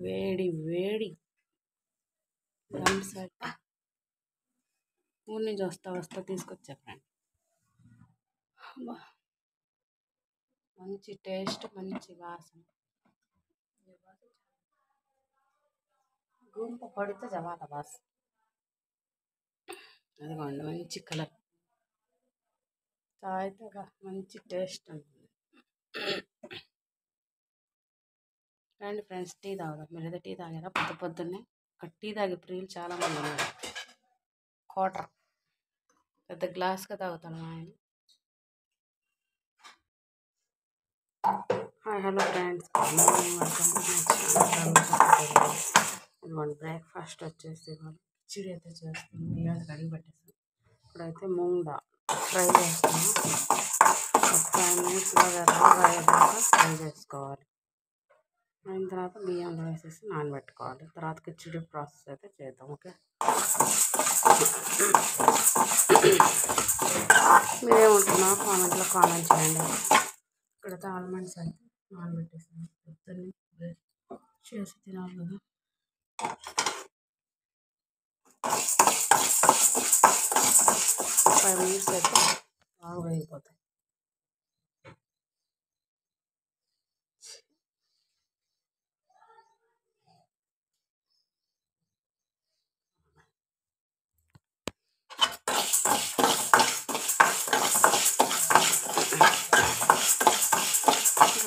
వేడి వేడి Thums up ఊరి నుంచి వస్తా తీసుకొచ్చా ఫ్రెండ్. మంచి టేస్ట్, మంచి వాసన. గుంపు పడితే జవాత బాస్. అదిగోండి మంచి కలర్ తాగితే మంచి టేస్ట్ ఉంటుంది. రండి ఫ్రెండ్స్, టీ తాగుదాం. మీరు ఏదో టీ తాగారా పొద్దున్నే? ఒక టీ తాగే ప్రియులు చాలామంది ఉన్నారు. క్వార్టర్ పెద్ద గ్లాస్గా తాగుతాను ఆయన. హాయ్ హలో ఫ్రెండ్స్, ఇదిగోండి బ్రేక్ఫాస్ట్ వచ్చేసి కిచిడి అయితే చేస్తాను. బియ్యాన్ని కడిగి పెట్టేస్తాను. ఇప్పుడైతే మూంగ్ దాల్ ఫ్రై చేస్తాను. ఒక 5 minutes ఫ్రై చేసుకోవాలి. అయిన తర్వాత బియ్యంలో వేసేసి నానబెట్టుకోవాలి. తర్వాత కిచిడి ప్రాసెస్ అయితే చేద్దాం. ఓకే, మీరేమంటున్నారో కామెంట్లో కామెంట్ చేయండి. ఇక్కడైతే ఆల్మండ్స్ అయితే నానబెట్టేసాను. పొద్దున్నే చేసి తినాలి కదా. ఒక 5 minutes అయితే బాగా వేగిపోతాయి.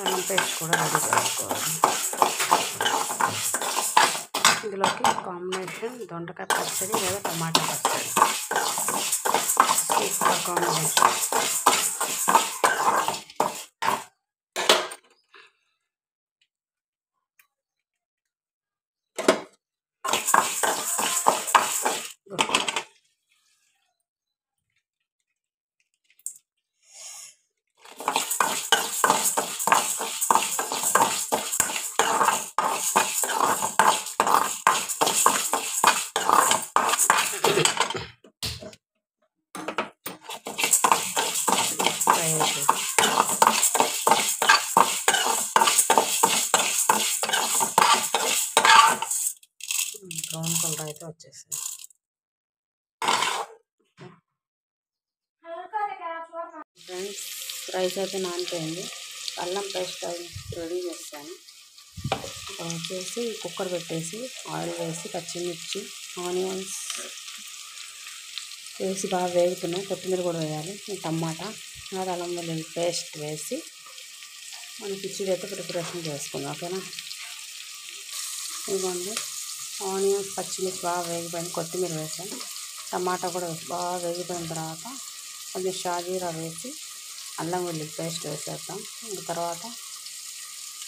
అల్లం పేస్ట్ కూడా రెడీ చేసుకోవాలి. ఇందులోకి కాంబినేషన్ దొండకాయ పచ్చడి లేదా టమాటా పచ్చడి. Super combination. బ్రౌన్ కలర్ అయితే వచ్చేసింది. ఫ్రెండ్స్, రైస్ అయితే నానిపోయింది. అల్లం పేస్ట్ రెడీ చేస్తాను. వచ్చేసి కుక్కర్ పెట్టేసి ఆయిల్ వేసి పచ్చిమిర్చి ఆనియన్స్ వేసి బాగా వేగుతున్నాయి. కొత్తిమీర కూడా వేయాలి. టమాటా అల్లం వెల్లుల్లి పేస్ట్ వేసి మనం కిచిడి అయితే ప్రిపరేషన్ చేసుకుందాం. ఓకేనా? ఇదిగోండి ఆనియన్స్ పచ్చిమిర్చి బాగా వేగిపోయింది. కొత్తిమీర వేసాను. టమాటా కూడా వేసి బాగా వేగిపోయిన తర్వాత కొంచెం షాజీరా వేసి అల్లం వెల్లుల్లి పేస్ట్ వేసేద్దాం. ఇంకా తర్వాత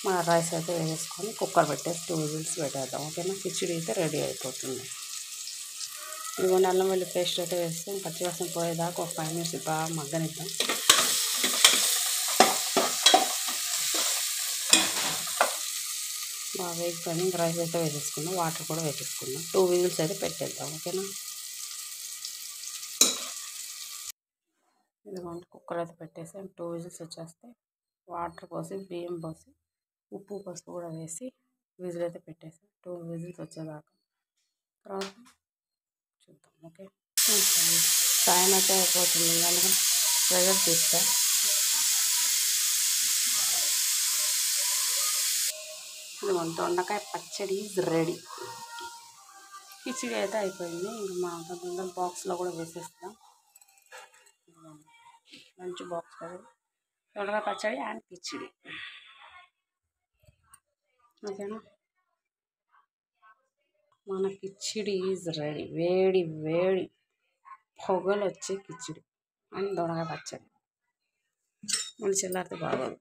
మన రైస్ అయితే వేసేసుకొని కుక్కర్ పెట్టేసి 2 whistles పెట్టేద్దాం. ఓకేనా? కిచిడి అయితే రెడీ అయిపోతుంది. ఇదిగోండి అల్లం వెల్లుల్లి పేస్ట్ అయితే వేస్తే పచ్చివాసన పోయేదాకా ఒక 5 minutes బాగా మగ్గనిద్దాం. బాగా వేగిపోయింది. ఇంకా రైస్ అయితే వేసేసుకుందాం. వాటర్ కూడా వేసేసుకుందాం. 2 whistles అయితే పెట్టేద్దాం. ఓకేనా? ఇదిగోండి కుక్కర్ అయితే పెట్టేసి 2 విజిల్స్ వచ్చేస్తే వాటర్ పోసి బియ్యం పోసి ఉప్పు పసుపు కూడా వేసి విజిల్ అయితే పెట్టేసాం 2 విజిల్స్ వచ్చేదాకా. తర్వాత చూద్దాం. ఓకే, టైం అయితే అయిపోతుంది. అందుకని ప్రెజర్ తీస్తా. ఇదిగోండి దొండకాయ పచ్చడి ఈజ్ రెడీ. కిచిడి అయితే అయిపోయింది. ఇంకా మా తొందర బాక్స్లో కూడా వేసేస్తాం. మంచి బాక్స్ కదా, దొండకాయ పచ్చడి అండ్ కిచిడి. ఓకేనా, మన కిచిడి ఈజ్ రెడీ. వేడి వేడి పొగలు వచ్చే కిచిడి అండ్ దొండకాయ పచ్చడి. మళ్ళీ చల్లారితే బాగోదు.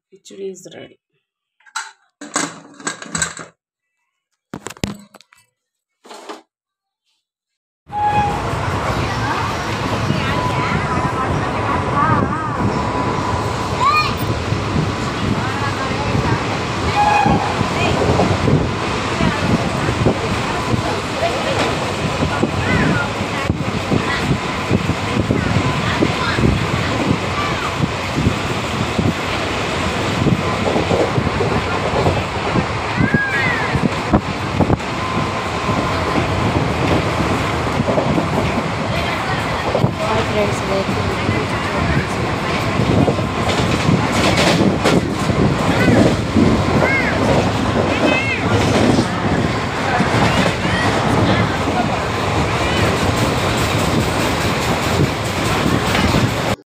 Khichdi is ready.